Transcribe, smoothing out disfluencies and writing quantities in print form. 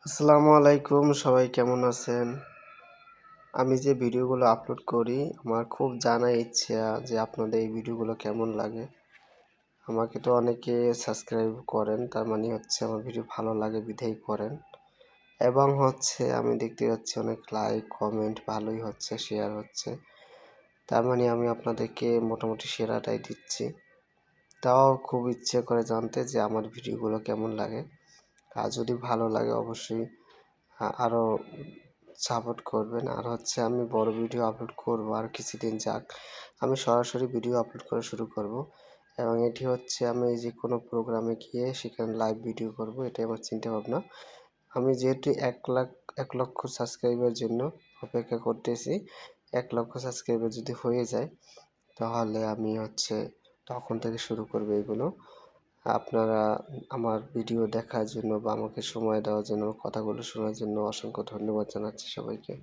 আসসালামু আলাইকুম, সবাই কেমন আছেন? আমি যে ভিডিওগুলো আপলোড করি, আমার খুব জানার ইচ্ছা যে আপনাদের এই ভিডিওগুলো কেমন লাগে। আমাকে তো অনেকে সাবস্ক্রাইব করেন, তার মানে হচ্ছে আমার ভিডিও ভালো লাগে বিধায় করেন। এবং হচ্ছে আমি দেখতে পাচ্ছি অনেক লাইক, কমেন্ট ভালোই হচ্ছে, শেয়ার হচ্ছে। তার মানে আমি আপনাদেরকে মোটামুটি সেরাটাই দিচ্ছি। তাও খুব ইচ্ছে করে জানতে যে আমার ভিডিওগুলো কেমন লাগে। আর যদি ভালো লাগে অবশ্যই আরও সাপোর্ট করবেন। আর হচ্ছে আমি বড় ভিডিও আপলোড করব আর কিছুদিন যাক, আমি সরাসরি ভিডিও আপলোড করা শুরু করব। এবং এটি হচ্ছে আমি যেকোনো প্রোগ্রামে গিয়ে সেখানে লাইভ ভিডিও করব, এটাই আমার চিন্তাভাবনা। আমি যেহেতু 1 লক্ষ সাবস্ক্রাইবের জন্য অপেক্ষা করতেছি। 1 লক্ষ সাবস্ক্রাইবার যদি হয়ে যায় তাহলে আমি হচ্ছে তখন থেকে শুরু করব এগুলো। আপনারা আমার ভিডিও দেখার জন্য বা আমাকে সময় দেওয়ার জন্য, কথাগুলো শোনার জন্য অসংখ্য ধন্যবাদ জানাচ্ছি সবাইকে।